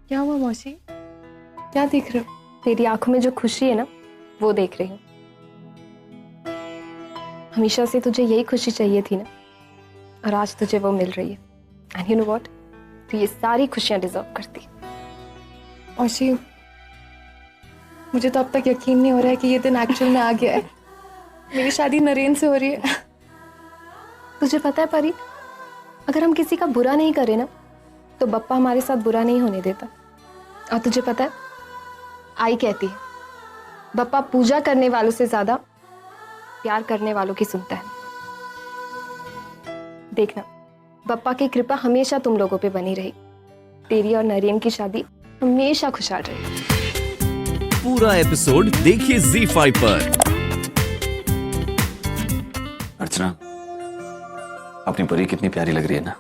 क्या हुआ मौसी? क्या देख रहे हो? तेरी आंखों में जो खुशी है ना, वो देख रही हूँ। हमेशा से तुझे यही खुशी चाहिए थी ना, और आज तुझे वो मिल रही है। एंड यू नो व्हाट, तू ये सारी खुशियां डिजर्व करती। मौसी, मुझे तो अब तक यकीन नहीं हो रहा है कि ये दिन एक्चुअल में आ गया है। मेरी शादी नरेन से हो रही है। तुझे पता है परी, अगर हम किसी का बुरा नहीं करें ना, तो बप्पा हमारे साथ बुरा नहीं होने देता। और तुझे पता है, आई कहती है बप्पा पूजा करने वालों से ज्यादा प्यार करने वालों की सुनता है। देखना, बप्पा की कृपा हमेशा तुम लोगों पे बनी रही। तेरी और नरेन की शादी हमेशा खुशहाल रही। पूरा एपिसोड देखिए ZEE5 पर। अर्चना, अपनी परी कितनी प्यारी लग रही है ना।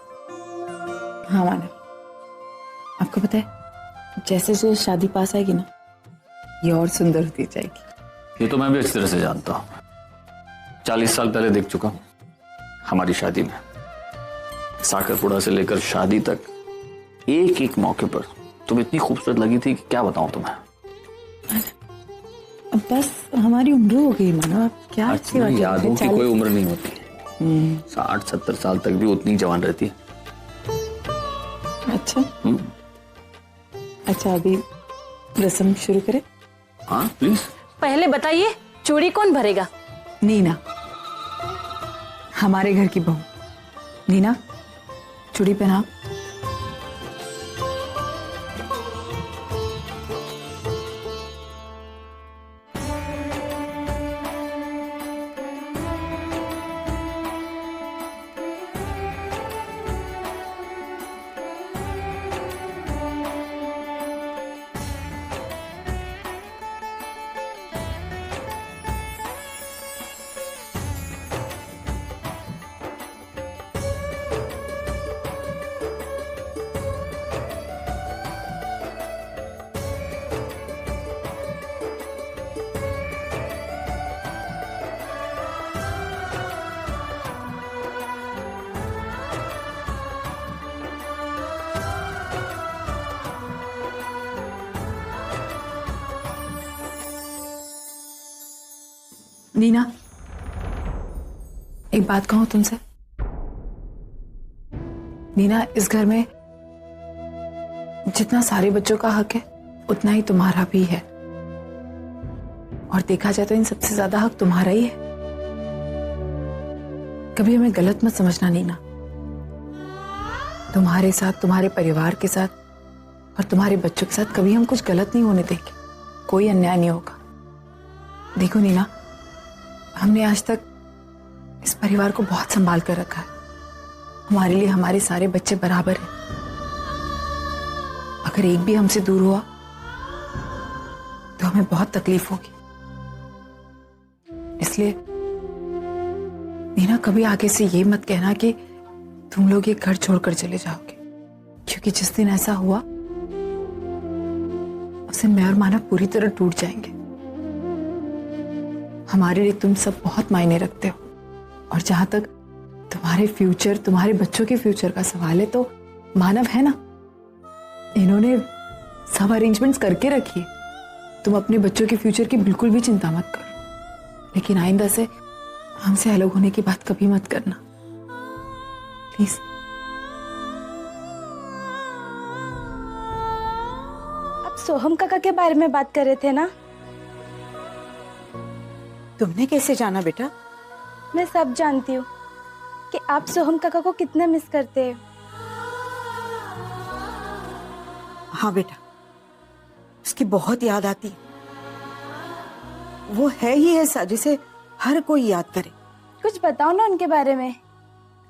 हाँ मानव, आपको पता है जैसे जैसे शादी पास आएगी ना, ये और सुंदर होती जाएगी। ये तो मैं भी अच्छी तरह से जानता हूँ। 40 साल पहले देख चुका हूँ हमारी शादी में। साकरपुड़ा से लेकर शादी तक एक एक मौके पर तुम इतनी खूबसूरत लगी थी कि क्या बताऊं तुम्हें। अब बस हमारी उम्र हो गई मानो, आप क्या अर्चना, यादों की कोई उम्र नहीं होती। 60-70 साल तक भी उतनी जवान रहती है। अच्छा अच्छा, अभी रस्म शुरू करें? हाँ प्लीज। पहले बताइए, चूड़ी कौन भरेगा? नीना, हमारे घर की बहू। नीना, चूड़ी पहना। नीना, एक बात कहूं तुमसे। नीना, इस घर में जितना सारे बच्चों का हक है, उतना ही तुम्हारा भी है। और देखा जाए तो इन सबसे ज्यादा हक तुम्हारा ही है। कभी हमें गलत मत समझना नीना। तुम्हारे साथ, तुम्हारे परिवार के साथ और तुम्हारे बच्चों के साथ कभी हम कुछ गलत नहीं होने देंगे। कोई अन्याय नहीं होगा। देखो नीना, हमने आज तक इस परिवार को बहुत संभाल कर रखा है। हमारे लिए हमारे सारे बच्चे बराबर हैं। अगर एक भी हमसे दूर हुआ तो हमें बहुत तकलीफ होगी। इसलिए नीना, कभी आगे से ये मत कहना कि तुम लोग ये घर छोड़कर चले जाओगे, क्योंकि जिस दिन ऐसा हुआ उस दिन मैं और मानव पूरी तरह टूट जाएंगे। हमारे लिए तुम सब बहुत मायने रखते हो, और जहां तक तुम्हारे फ्यूचर, तुम्हारे बच्चों के फ्यूचर का सवाल है, तो मानव है ना, इन्होंने सब अरेंजमेंट्स करके रखी है। तुम अपने बच्चों के फ्यूचर की बिल्कुल भी चिंता मत करो। लेकिन आइंदा से हमसे अलग होने की बात कभी मत करना, प्लीज। आप सोहम काका के बारे में बात कर रहे थे ना? तुमने कैसे जाना बेटा? मैं सब जानती हूँ कि आप सोहम काका को कितना मिस करते हैं। हाँ बेटा, उसकी बहुत याद आती है। वो है ही ऐसा जिसे हर कोई याद करे। कुछ बताओ ना उनके बारे में,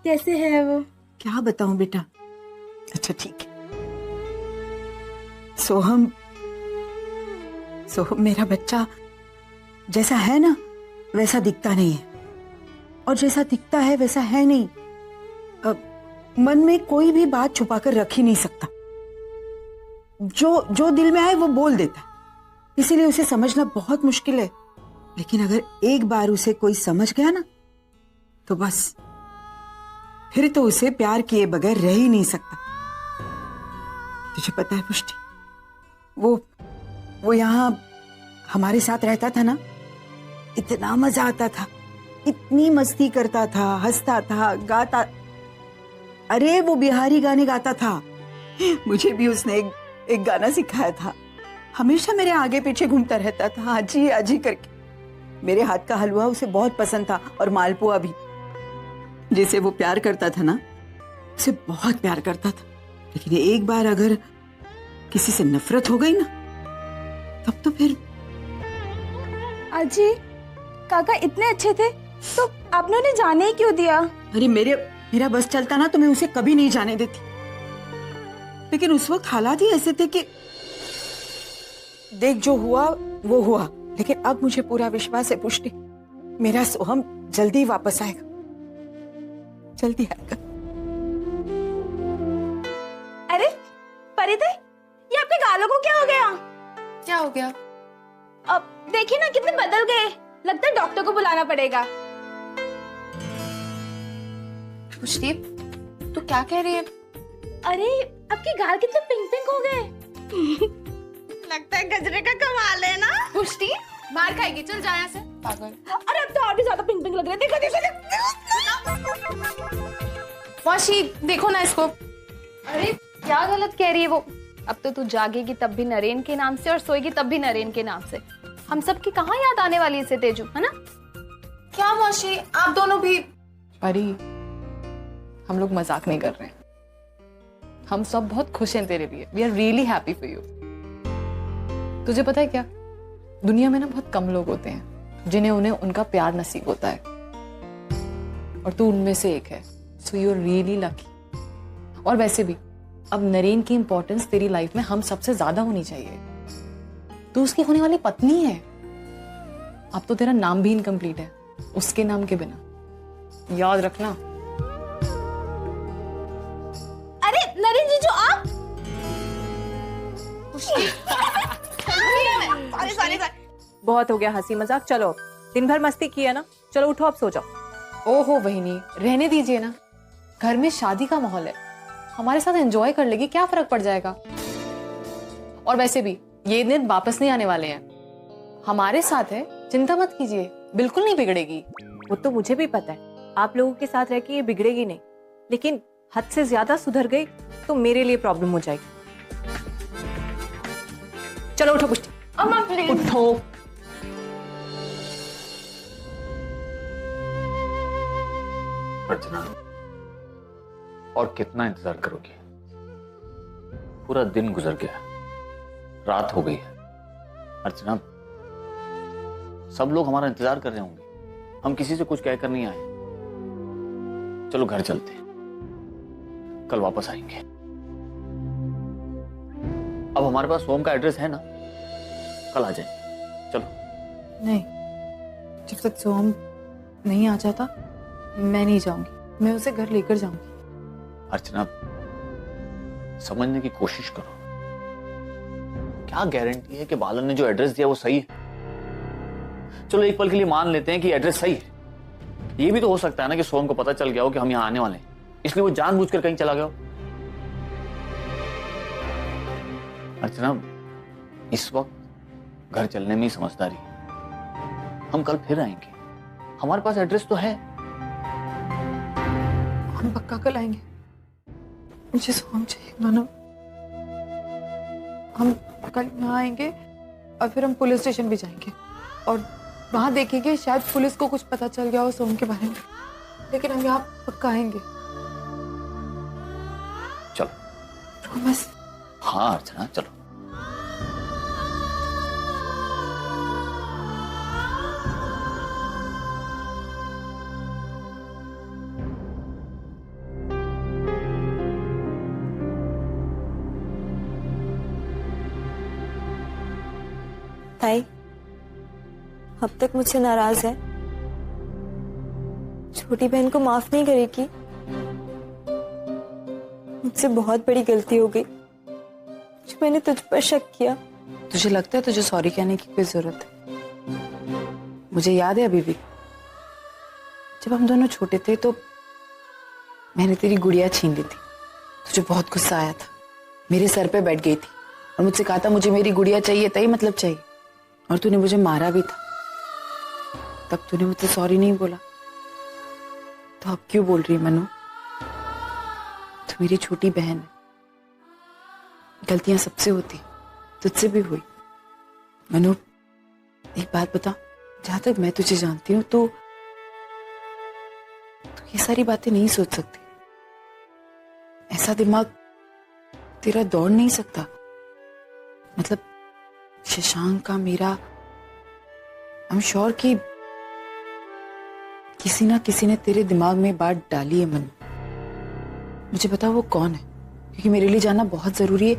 कैसे है वो? क्या बताऊं बेटा? अच्छा ठीक है। सोहम मेरा बच्चा जैसा है ना, वैसा दिखता नहीं है, और जैसा दिखता है वैसा है नहीं। मन में कोई भी बात छुपा कर रख ही नहीं सकता। जो दिल में आए वो बोल देता है। इसीलिए उसे समझना बहुत मुश्किल है। लेकिन अगर एक बार उसे कोई समझ गया ना, तो बस फिर तो उसे प्यार किए बगैर रह ही नहीं सकता। तुझे पता है पुष्टि, वो यहाँ हमारे साथ रहता था ना, इतना मजा आता था, इतनी मस्ती करता था, हंसता था, गाता। अरे वो बिहारी गाने गाता था। मुझे भी उसने एक गाना सिखाया था। हमेशा मेरे आगे पीछे घूमता रहता था, आजी आजी करके। मेरे हाथ का हलवा उसे बहुत पसंद था, और मालपुआ भी। जिसे वो प्यार करता था ना, उसे बहुत प्यार करता था। लेकिन एक बार अगर किसी से नफरत हो गई ना, तब तो फिर। अजी, काका इतने अच्छे थे तो आपने उन्हें जाने ही क्यों दिया? अरे मेरा बस चलता ना तो मैं उसे कभी नहीं जाने देती। लेकिन उस वक्त हालात ही ऐसे थे कि देख, जो हुआ वो हुआ। लेकिन अब मुझे पूरा विश्वास है पुष्टि, मेरा सोहम जल्दी वापस आएगा, जल्दी आएगा। अरे परिधे, ये आपके गालों को क्या हो गया? क्या हो गया? अब देखिए ना कितने बदल गए। लगता है डॉक्टर को बुलाना पड़ेगा। पुष्टि, तू क्या कह रही है? अरे आपके गाल कितने पिंक पिंक हो गए। लगता है गजरे का कमाल है ना। पुष्टि, मार खाएगी, चल जा यहाँ से, पागल। अरे अब तो और भी ज्यादा पिंक पिंक लग रहे। देखो देखो मौसी, देखो ना इसको। अरे क्या गलत कह रही है वो? अब तो तू जागेगी तब भी नरेन के नाम से और सोएगी तब भी नरेन के नाम से। हम सब की कहाँ याद आने वाली है इसे तेजू, है ना? क्या मौसी, आप दोनों भी? परी, हम लोग मजाक नहीं कर रहे हैं। हम सब बहुत खुश हैं तेरे लिए। We are really happy for you. तुझे पता है क्या, दुनिया में ना बहुत कम लोग होते हैं जिन्हें उनका प्यार नसीब होता है, और तू उनमें से एक है। So you are really lucky. और वैसे भी अब नरेन की इंपॉर्टेंस तेरी लाइफ में हम सबसे ज्यादा होनी चाहिए। तू उसकी होने वाली पत्नी है। अब तो तेरा नाम भी इनकम्प्लीट है उसके नाम के बिना, याद रखना। अरे नरेन जी, जो आप। बहुत हो गया हंसी मजाक, चलो दिन भर मस्ती की है ना, चलो उठो अब सो जाओ। ओहो बहिनी, रहने दीजिए ना, घर में शादी का माहौल है, हमारे साथ एंजॉय कर लेगी, क्या फर्क पड़ जाएगा। और वैसे भी ये दिन वापस नहीं आने वाले हैं, हमारे साथ है, चिंता मत कीजिए, बिल्कुल नहीं बिगड़ेगी। वो तो मुझे भी पता है, आप लोगों के साथ रह के ये बिगड़ेगी नहीं, लेकिन हद से ज्यादा सुधर गई तो मेरे लिए प्रॉब्लम हो जाएगी। चलो उठो पुष्टि, अम्मा प्लीज। उठो। अर्चना, और कितना इंतजार करोगी? पूरा दिन गुजर गया, रात हो गई है। अर्चना, सब लोग हमारा इंतजार कर रहे होंगे, हम किसी से कुछ कहकर नहीं आए। चलो घर चलते हैं, कल वापस आएंगे। अब हमारे पास सोम का एड्रेस है ना, कल आ जाएंगे। चलो। नहीं, जब तक सोहम नहीं आ जाता मैं नहीं जाऊंगी, मैं उसे घर लेकर जाऊंगी। अर्चना, समझने की कोशिश करो। क्या गारंटी है कि बालन ने जो एड्रेस दिया वो सही है? चलो एक पल के लिए मान लेते हैं कि एड्रेस सही है। ये भी तो हो सकता है ना कि सोम को पता चल गया हो कि हम यहाँ आने वाले हैं, इसलिए वो जानबूझकर कहीं चला गया हो। अर्चना, इस वक्त घर चलने में ही समझदारी है। हम कल फिर आएंगे, हमारे पास एड्रेस तो है। हम पक्का कल आएंगे, मुझे सोहम चाहिए मानो। हम कल यहाँ आएंगे और फिर हम पुलिस स्टेशन भी जाएंगे और वहां देखेंगे, शायद पुलिस को कुछ पता चल गया हो सोहम के बारे में, लेकिन हम यहाँ पक्का आएंगे। चलो। प्रॉमिस? हाँ अर्चना, चलो। ताई, अब तक मुझसे नाराज है, छोटी बहन को माफ नहीं करेगी। मुझसे बहुत बड़ी गलती हो गई जो मैंने तुझ पर शक किया। तुझे लगता है तुझे सॉरी कहने की कोई जरूरत है? मुझे याद है अभी भी, जब हम दोनों छोटे थे तो मैंने तेरी गुड़िया छीन ली थी। तुझे बहुत गुस्सा आया था, मेरे सर पे बैठ गई थी और मुझसे कहा था मुझे मेरी गुड़िया चाहिए, तय मतलब चाहिए। और तूने मुझे मारा भी था, तब तूने मुझसे सॉरी नहीं बोला। तो अब क्यों बोल रही है मनु? तू मेरी छोटी बहन है, गलतियां सबसे होती, तुझसे भी हुई। मनु एक बात बता, जहां तक मैं तुझे जानती हूं तो ये सारी बातें नहीं सोच सकती। ऐसा दिमाग तेरा दौड़ नहीं सकता। मतलब शशांक का मेरा, आई एम श्योर कि किसी ना किसी ने तेरे दिमाग में बात डाली है मनु। मुझे पता वो कौन है, क्योंकि मेरे लिए जानना बहुत जरूरी है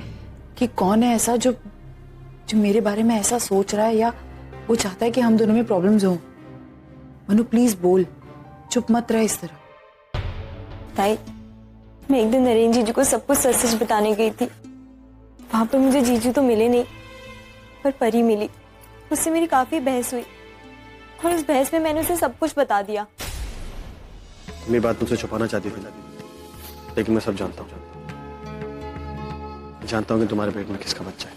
कि कौन है ऐसा जो जो मेरे बारे में ऐसा सोच रहा है या वो चाहता है कि हम दोनों में प्रॉब्लम्स हो। मनु प्लीज बोल, चुप मत रह इस तरह। ताई, मैं एक दिन नरेन जीजू को सब कुछ सच सच बताने गई थी। वहां पर मुझे जीजू तो मिले नहीं, पर परी मिली। उससे मेरी काफी बहस हुई और उस बहस में मैंने उसे सब कुछ बता दिया। तुम ये बात मुझसे छुपाना चाहती थी, लेकिन मैं सब जानता हूँ। जानता हूँ कि तुम्हारे पेट में किसका बच्चा है।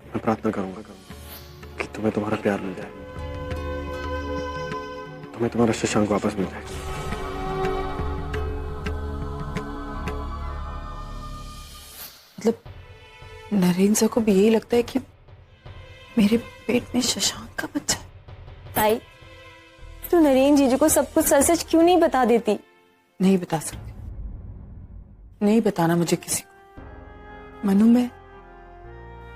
मैं प्रार्थना करूंगा कि तुम्हें तुम्हारा प्यार मिल जाए, तुम्हें तुम्हारा शशांक वापस मिल जाए। मतलब नरेन सर को भी यही लगता है कि मेरे पेट में शशांक का बच्चा है। ताई, तू नरेन जीजू को सब कुछ सच सच क्यों नहीं बता देती? नहीं बता सकती, नहीं बताना मुझे किसी को। मनु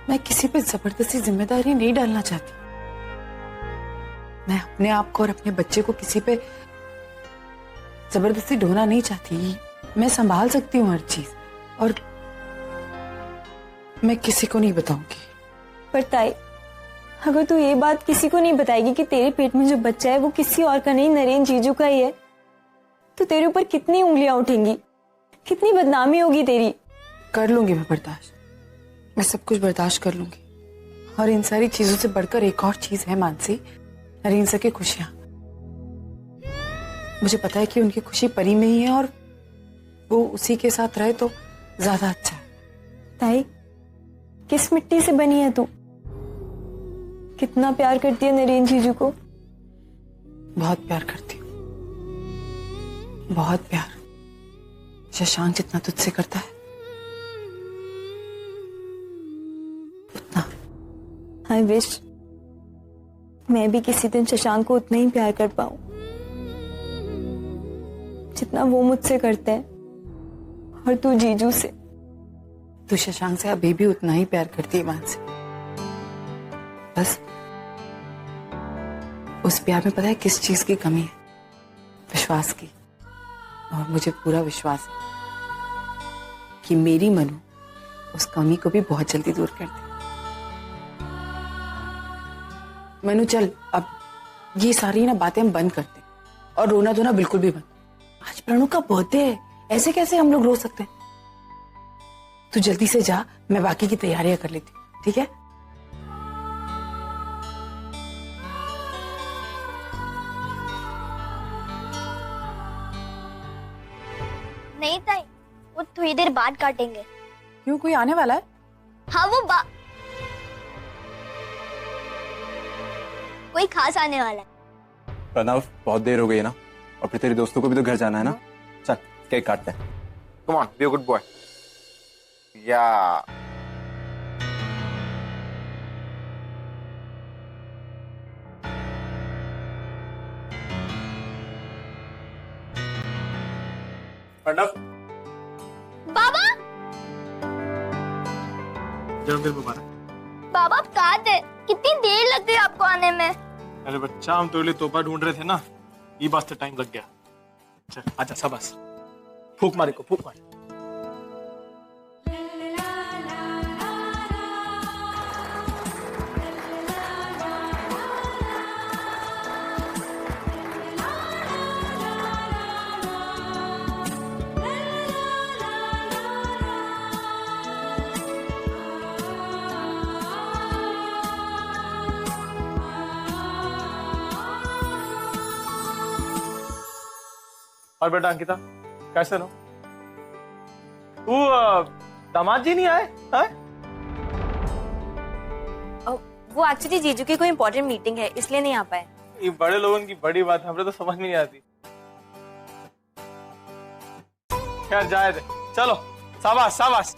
मैं किसी पे जबरदस्ती जिम्मेदारी नहीं डालना चाहती। मैं अपने आप को और अपने बच्चे को किसी पे जबरदस्ती ढोना नहीं चाहती। मैं संभाल सकती हूँ हर चीज, और मैं किसी को नहीं बताऊंगी। पर ताई, अगर तू ये बात किसी को नहीं बताएगी कि तेरे पेट में जो बच्चा है वो किसी और का नहीं, नरेन जीजू का ही है, तो तेरे ऊपर कितनी उंगलियां उठेंगी, कितनी बदनामी होगी तेरी। कर लूंगी मैं बर्दाश्त, मैं सब कुछ बर्दाश्त कर लूंगी। और इन सारी चीजों से बढ़कर एक और चीज है मानसी, नरेन सर की खुशियां। मुझे पता है कि उनकी खुशी परी में ही है और वो उसी के साथ रहे तो ज्यादा अच्छा है। ताई, किस मिट्टी से बनी है तू? कितना प्यार करती है नरेन जीजू को? बहुत प्यार करती हूँ, बहुत प्यार। शशांक जितना तुझसे करता है उतना। आई विश मैं भी किसी दिन शशांक को उतना ही प्यार कर पाऊं जितना वो मुझसे करते हैं। और तू जीजू से? तू शशांक से अभी भी उतना ही प्यार करती है मानसी। बस उस प्यार में पता है किस चीज की कमी है? विश्वास की। और मुझे पूरा विश्वास है कि मेरी मनु उस कमी को भी बहुत जल्दी दूर कर दे। मनु चल, अब ये सारी ना बातें हम बंद करते हैं, और रोना धोना बिल्कुल भी बंद। आज प्रणु का बर्थडे है, ऐसे कैसे हम लोग रो सकते हैं? तू जल्दी से जा, मैं बाकी की तैयारियां कर लेती हूँ, ठीक है? नहीं ताई, वो थोड़ी देर बाद काटेंगे। क्यों, कोई आने वाला है? हाँ, वो कोई खास आने वाला है। प्रणव, बहुत देर हो गई है ना, और फिर तेरे दोस्तों को भी तो घर जाना है ना। चल केक काटते हैं। Come on, be a good boy. या प्रणव, बाबा, जन्मदिन मुबारक। बाबा आप कहाँ थे? कितनी देर लग गई आपको आने में? अरे बच्चा, हम तो लिए तोहफा ढूंढ रहे थे ना, ये वास्ते टाइम लग गया। चल आजा, शाबाश, फूक मारे को, फूक मारे। और बेटा अंकिता, कैसे हो? तू दामाद जी नहीं आए हैं? वो एक्चुअली जीजू की कोई इंपॉर्टेंट मीटिंग है इसलिए नहीं आ पाए। ये बड़े लोगों की बड़ी बात है, हमें तो समझ में नहीं आती। खैर जाए दे, चलो शाबाश शाबाश।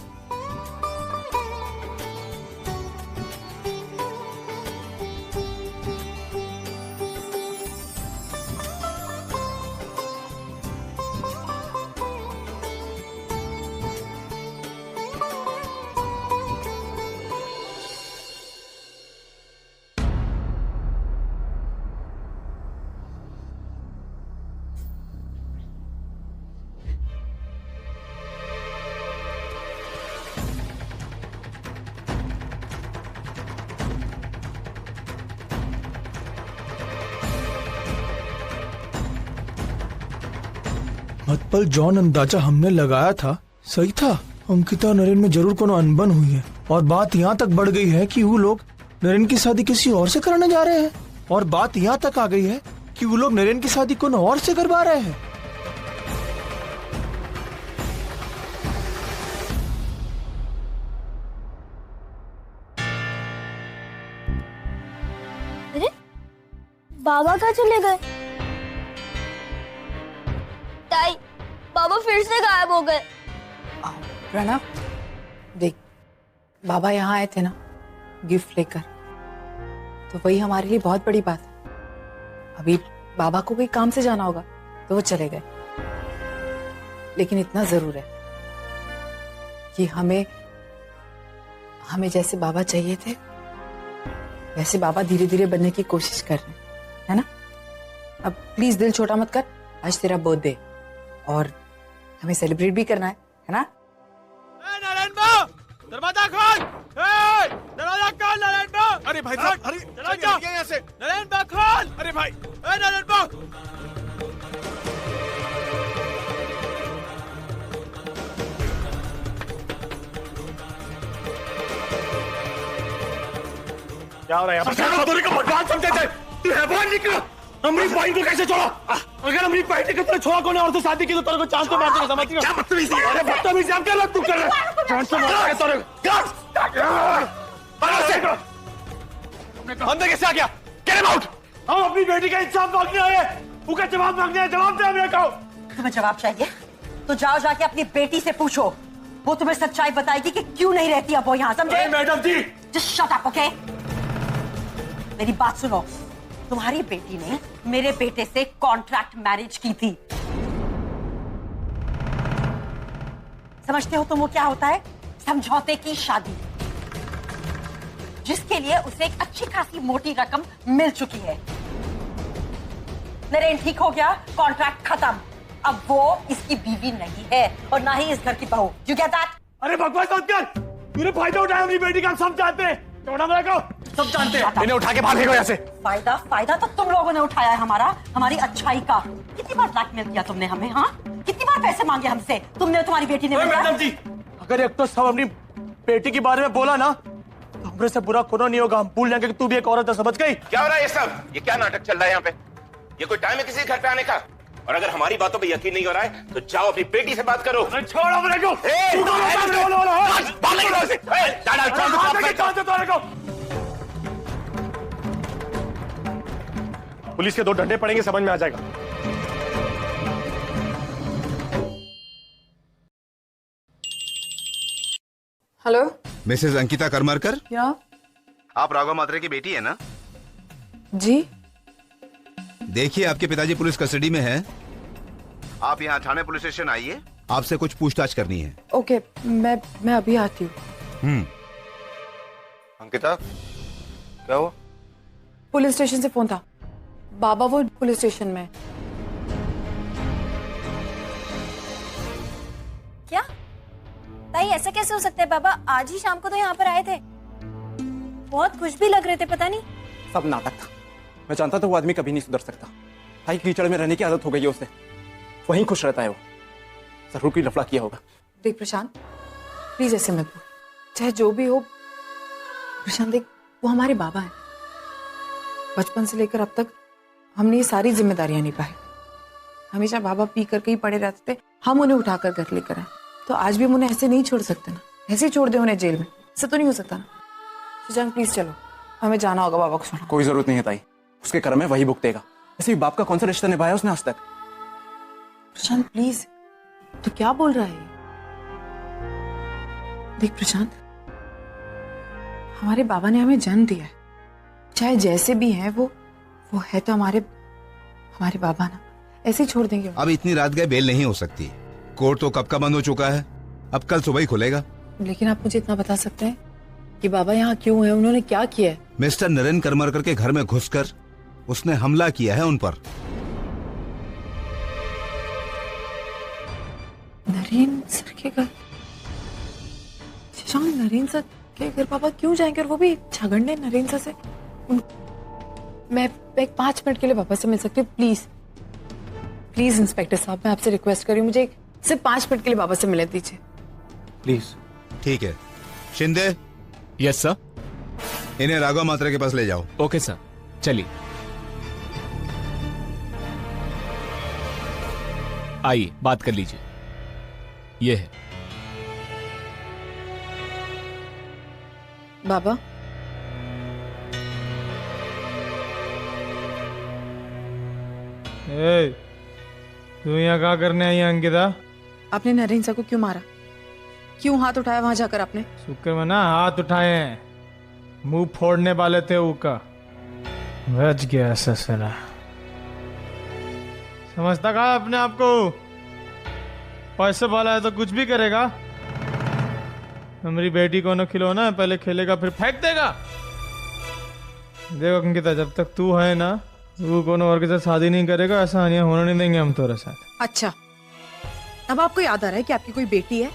मतपल जॉन अंदाजा हमने लगाया था सही था। अंकिता और नरेन में जरूर कोनो अनबन हुई है और बात यहाँ तक बढ़ गई है कि वो लोग नरेन की शादी किसी और से कराने जा रहे हैं और बात यहाँ तक आ गई है कि वो लोग नरेन की शादी कोनो और से करवा रहे हैं। अरे बाबा कहाँ चले गए? ताई, बाबा फिर से गायब हो गए। प्रणव देख, बाबा यहाँ आए थे ना गिफ्ट लेकर, तो वही हमारे लिए बहुत बड़ी बात है। अभी बाबा को कोई काम से जाना होगा तो वो चले गए, लेकिन इतना जरूर है कि हमें जैसे बाबा चाहिए थे वैसे बाबा धीरे धीरे बनने की कोशिश कर रहे हैं, है ना। अब प्लीज दिल छोटा मत कर, आज तेरा बर्थडे और हमें सेलिब्रेट भी करना है ना। नारायण बा, दरवाजा खोल। दरवाजा खोल नारायण बा। अरे भाई साहब, अरे चला जाओ यहाँ से। नारायण बा खोल। अरे भाई, नारायण बा। क्या हो रहा है यहाँ पर? का भगवान समझे थे, तू हैवान निकला। अमरीश भाई को कैसे छोड़ा? अगर अमरीश भाई ने कितना छोड़ा कोने और से शादी की तो तेरे को चांस तो मार देगा, समझ गया? क्या बदतमीजी है? अरे बदतमीजी हम क्या लग तू कर रहा है? चांस तो मार देगा तेरे को। अंदर कैसे आ गया? Get him out. हम अपनी बेटी का इंसाफ मांगने आए हैं, उसका जवाब मांगने आए। जवाब दे हमें। कहो तुम्हें जवाब चाहिए तो जाओ जाके अपनी बेटी से पूछो, वो तुम्हें सच्चाई बताएगी कि क्यों नहीं रहती अब वो यहाँ, समझे? मैडम जी जस्ट शट अप, ओके? मेरी बात सुनो, तुम्हारी बेटी ने मेरे बेटे से कॉन्ट्रैक्ट मैरिज की थी। समझते हो तुम वो क्या होता है? समझौते की शादी, जिसके लिए उसे एक अच्छी खासी मोटी रकम मिल चुकी है। नरेन ठीक हो गया, कॉन्ट्रैक्ट खत्म। अब वो इसकी बीवी नहीं है और ना ही इस घर की बहू। You get that? अरे बकवास मत कर, तूने फायदा उठाया अपनी बेटी का, सब जानते हैं। सब जानते हैं, इन्हें उठा के बाहर फेंको यहाँ से। फायदा तो तुम लोगों ने उठाया है हमारी अच्छाई का। कितनी बार ब्लैकमेल किया तुमने हमें? हाँ, कितनी बार पैसे मांगे हमसे तुमने, तुम्हारी बेटी ने? मैडम जी, अगर एक तो सब अपनी बेटी के बारे में बोला ना तो हमरे से बुरा कोनो नहीं होगा। हम भूल जाएंगे कि तू भी एक औरत है, समझ गई? क्या हो रहा है ये सब? ये क्या नाटक चल रहा है यहाँ पे? ये कोई टाइम है किसी घर पे आने का? और अगर हमारी बातों पे यकीन नहीं हो रहा है तो जाओ अपनी बेटी से बात करो। छोड़ो मेरे को। पुलिस के 2 डंडे पड़ेंगे, समझ में आ जाएगा। Hello, Mrs Ankita Karmarkar? या आप राघव मात्रे की बेटी है ना? जी। देखिए, आपके पिताजी पुलिस कस्टडी में हैं। आप यहाँ थाने पुलिस स्टेशन आइए, आपसे कुछ पूछताछ करनी है। ओके, मैं अभी आती हूँ। अंकिता, क्या हुआ? पुलिस स्टेशन से फोन था, बाबा वो पुलिस स्टेशन में। क्या ताई, ऐसा कैसे हो सकता है? बाबा आज ही शाम को तो यहाँ पर आए थे, बहुत खुश भी लग रहे थे। पता नहीं, सब नाटक था। मैं जानता था वो आदमी कभी नहीं सुधर सकता। भाई कीचड़ में रहने की आदत हो गई है उसे, वहीं खुश रहता है वो। जरूर कोई लफड़ा किया होगा। देख प्रशांत, प्लीज ऐसे मत बोल, चाहे जो भी हो। प्रशांत देख, वो हमारे बाबा हैं। बचपन से लेकर अब तक हमने ये सारी जिम्मेदारियां निभाई। हमेशा बाबा पी करके ही पड़े रहते थे, हम उन्हें उठाकर घर लेकर आए, तो आज भी हम उन्हें ऐसे नहीं छोड़ सकते ना। ऐसे ही छोड़ दे उन्हें जेल में? ऐसा तो नहीं हो सकता ना। शशांक प्लीज चलो, हमें जाना होगा बाबा को सुना। कोई जरूरत नहीं है ताई, उसके कर्म है वही भुगतेगा। ऐसे भी बाप का कौन सा रिश्ता निभाया उसने आज तक? प्रशांत प्लीज, तो क्या बोल रहा है? देख प्रशांत, हमारे बाबा ने हमें जन्म दिया है, चाहे जैसे भी हैं वो है तो हमारे बाबा ना। ऐसे ही छोड़ देंगे? अब इतनी रात गए बेल नहीं हो सकती। कोर्ट तो कब का बंद हो चुका है, अब कल सुबह ही खुलेगा। लेकिन आप मुझे इतना बता सकते हैं कि बाबा यहाँ क्यों है, उन्होंने क्या किया है? मिस्टर नरेन करमरकर के घर में घुसकर उसने हमला किया है उन पर। नरेन सर के घर? शशांक, नरेन सर के घर बाबा क्यों जाएंगे, और वो भी झगड़ने नरेन सर से? मैं 5 मिनट के लिए बाबा से मिल सकती हूँ प्लीज? प्लीज इंस्पेक्टर साहब, मैं आपसे रिक्वेस्ट कर रही हूँ, मुझे सिर्फ 5 मिनट के लिए बाबा से मिलने दीजिए प्लीज। ठीक है शिंदे। Yes sir. इन्हें राघव मात्रा के पास ले जाओ। ओके सर, चलिए। आइए बात कर लीजिए। ये है बाबा। तू यहाँ क्या करने आई है अंकिता? आपने नरेन सर को क्यों मारा? क्यों हाथ उठाया वहां जाकर आपने? शुक्र मना हाथ उठाए हैं, मुंह फोड़ने वाले थे ऊका, बच गया ससुरा। समझता कहा अपने आप को पैसे वाला है तो कुछ भी करेगा। हमारी बेटी को न खिलौना है, पहले खेलेगा फिर फेंक देगा। देखो अंकिता, जब तक तू है ना, तू कोनो और के साथ शादी नहीं करेगा, ऐसा अन्याय होने नहीं देंगे हम तेरे साथ। अच्छा, अब आपको याद आ रहा है कि आपकी कोई बेटी है?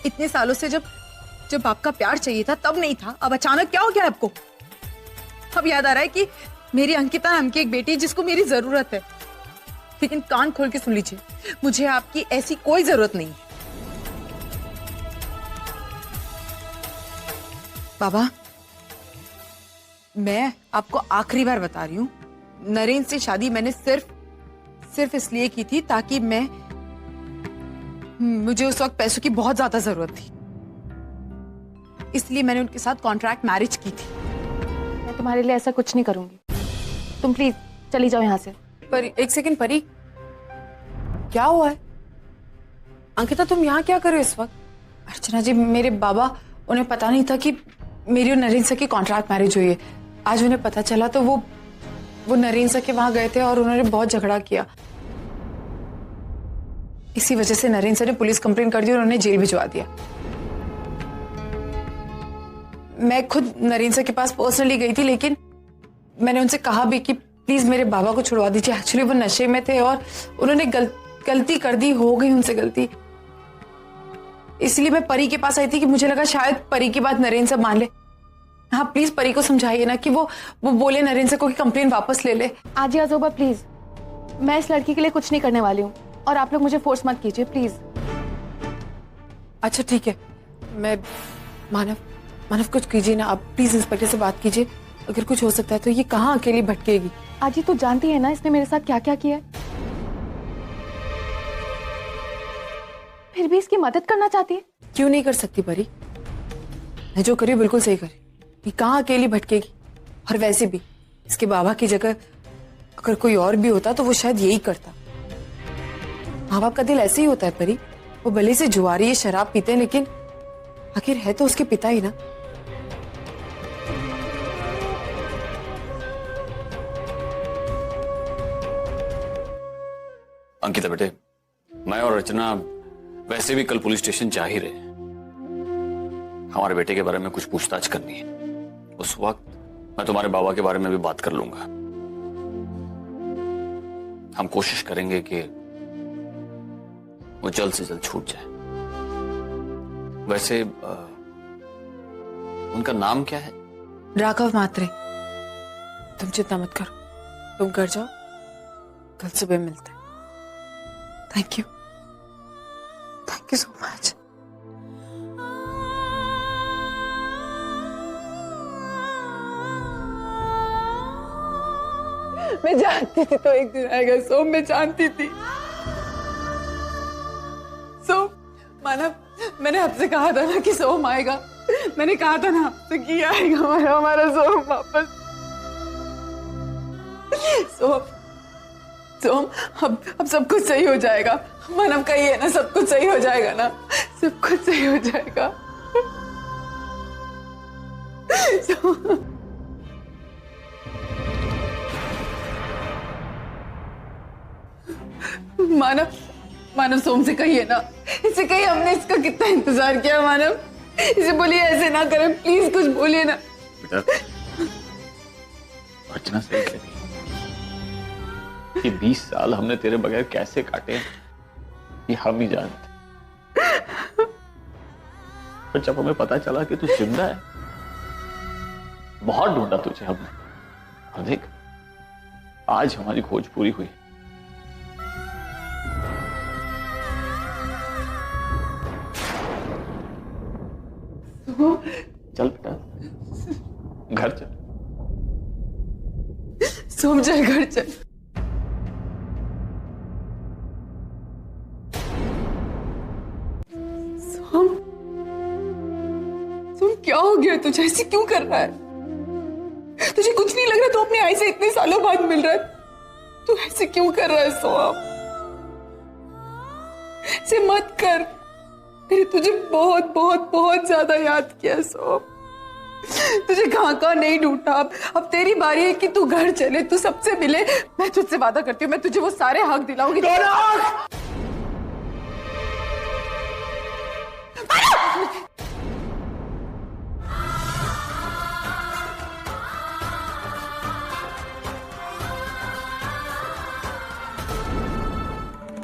इतने सालों से जब आपका प्यार चाहिए था तब नहीं था, अब अचानक क्या हो गया आपको? अब याद आ रहा है कि मेरी अंकिता नाम की एक बेटी जिसको मेरी जरूरत है। लेकिन कान खोल के सुन लीजिए, मुझे आपकी ऐसी कोई जरूरत नहीं है। बाबा, मैं आपको आखिरी बार बता रही हूँ, नरेन से शादी मैंने सिर्फ इसलिए की थी ताकि मुझे उस वक्त पैसों की बहुत ज्यादा जरूरत थी, इसलिए मैंने उनके साथ कॉन्ट्रैक्ट मैरिज की थी। मैं तुम्हारे लिए ऐसा कुछ नहीं करूंगी, तुम प्लीज चली जाओ यहाँ से। परी, एक सेकंड परी, क्या हुआ है? अंकिता तुम यहाँ क्या कर रहे हो इस वक्त? अर्चना जी, मेरे बाबा, उन्हें पता नहीं था कि मेरी और नरेन सर की कॉन्ट्रैक्ट मैरिज हुई है। आज उन्हें पता चला तो वो नरेन सर के वहां गए थे और उन्होंने बहुत झगड़ा किया। इसी वजह से नरेन सर ने पुलिस कंप्लेन कर दी और उन्हें जेल भिजवा दिया। मैं खुद नरेन सर के पास पर्सनली गई थी, लेकिन मैंने उनसे कहा भी कि प्लीज मेरे बाबा को छुड़वा दीजिए। एक्चुअली वो नशे में थे और उन्होंने गलती कर दी, हो गई उनसे गलती। इसलिए मैं परी के पास आई थी कि मुझे लगा शायद परी की बात नरेन सर मान ले। हाँ प्लीज परी को समझाइए ना कि वो बोले नरेन सर को कि कंप्लेन वापस ले ले। आजिया जोबा प्लीज, मैं इस लड़की के लिए कुछ नहीं करने वाली हूँ और आप लोग मुझे फोर्स मत कीजिए प्लीज। अच्छा ठीक है, मैं मानव कुछ कीजिए ना आप प्लीज, इंस्पेक्टर से बात कीजिए। अगर कुछ हो सकता है तो ये कहाँ अकेली भटकेगी। आजी तू जानती है ना इसने मेरे साथ क्या क्या किया है, फिर भी इसकी मदद करना चाहती है। क्यों नहीं कर सकती परी, मैं जो करी बिल्कुल सही करी। ये कहाँ अकेली भटकेगी, और वैसे भी इसके बाबा की जगह अगर कोई और भी होता तो वो शायद यही करता। माँ बाप का दिल ऐसे ही होता है परी, वो भले से जुआरी है, शराब पीते हैं, लेकिन आखिर है तो उसके पिता ही ना। अंकिता बेटे, मैं और रचना वैसे भी कल पुलिस स्टेशन जा ही रहे। हमारे बेटे के बारे में कुछ पूछताछ करनी है। उस वक्त मैं तुम्हारे बाबा के बारे में भी बात कर लूंगा। हम कोशिश करेंगे कि वो जल्द से जल्द छूट जाए। वैसे उनका नाम क्या है? राघव मात्रे। तुम चिंता मत करो, तुम घर जाओ, कल सुबह मिलते हैं। Thank you so much. मैं जानती थी तो एक दिन आएगा सोम, मैं जानती थी। सोम, मानव मैंने आपसे कहा था ना कि सोम आएगा, मैंने कहा था ना आपसे कि आएगा हमारा सोम वापस। सोम अब सब कुछ सही हो जाएगा। मानव का ही है ना, सब कुछ सही हो जाएगा ना, सब कुछ सही हो जाएगा। मानव सोम से कहिए ना, इसे कहिए हमने इसका कितना इंतजार किया। मानव इसे बोलिए ऐसे ना करें, प्लीज कुछ बोलिए ना। बेटा अर्चना सही कह रही है। ये 20 साल हमने तेरे बगैर कैसे काटे ये हम ही जानते। पर जब हमें पता चला कि तू जिंदा है, बहुत ढूंढा तुझे हमने, और देख आज हमारी खोज पूरी हुई। चल बेटा घर चल। सोम चल घर चल। सोम क्या हो गया तुझे? ऐसे क्यों कर रहा है? तुझे कुछ नहीं लग रहा? तू अपनी आई से इतने सालों बाद मिल रहा है, तू ऐसे क्यों कर रहा है सोम? ऐसे मत कर। मैंने तुझे बहुत बहुत बहुत ज्यादा याद किया सोम। तुझे कहां नहीं ढूंढा। अब तेरी बारी है कि तू घर चले, तू सबसे मिले। मैं तुझसे वादा करती हूँ, मैं तुझे वो सारे हक दिलाऊंगी।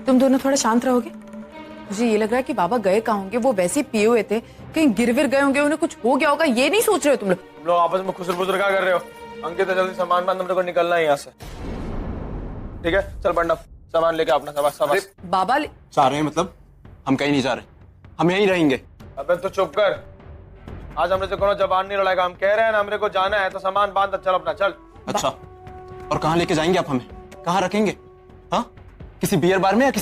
तुम दोनों थोड़ा शांत रहोगे? मुझे ये लग रहा है कि बाबा गए कहाँ होंगे। वो वैसे पिए हुए थे, कहीं गिर विर गए होंगे, उन्हें कुछ हो गया होगा। ये नहीं सोच रहे हो तुम लोग? तुम लोग आपस में खुसर बुसर क्या कर रहे हो? अंकिता जल्दी सामान बांध, हमने को निकलना है यहाँ से। ठीक है चल बंडा, सामान लेके अपना सामान। बाबा जा रहे हैं मतलब? हम कहीं नहीं जा रहे, हम यहीं रहेंगे। अबे तो चुप कर, आज हमने से कोनो जबान नहीं लड़ाएगा। हम कह रहे हैं ना हमने को जाना है तो सामान बांध, चल अपना चल। अच्छा और कहाँ लेके जाएंगे आप हमें? कहाँ रखेंगे? हाँ किसी बियर बार में या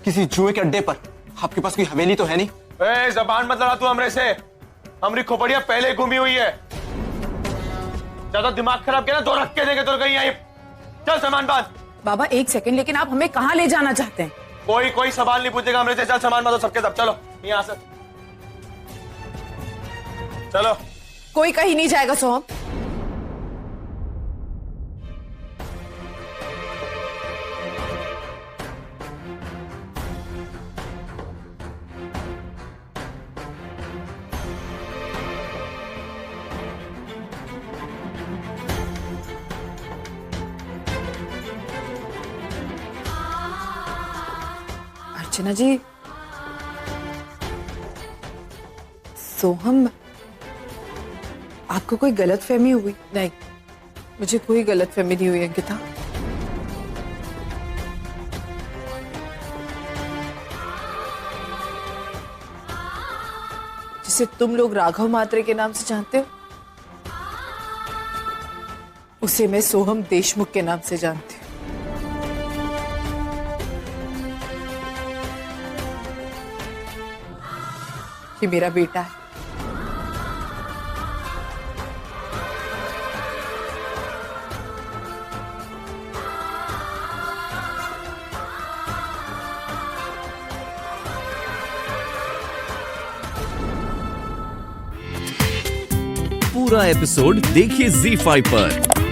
किसी जुए के अड्डे पर? आपके पास कोई हवेली तो है नहीं? ए, जबान मत लड़ा तू हमरे से। हमारी खोपड़िया पहले घूमी हुई है। ज्यादा दिमाग खराब किया ना तो रख के देंगे तो कहीं आई। चल सामान बांध। बाबा एक सेकंड, लेकिन आप हमें कहाँ ले जाना चाहते हैं? कोई सवाल नहीं पूछेगा हमरे से। चल सामान बांधो सबके सब, चलो यहाँ से चलो। कोई कहीं नहीं जाएगा सोहम। अर्चना जी, सोहम आपको कोई गलतफहमी हुई? नहीं, मुझे कोई गलतफहमी नहीं हुई अंकिता। जिसे तुम लोग राघव मात्रे के नाम से जानते हो, उसे मैं सोहम देशमुख के नाम से जानती हूँ। ये मेरा बेटा है। पूरा एपिसोड देखिए ZEE5 पर।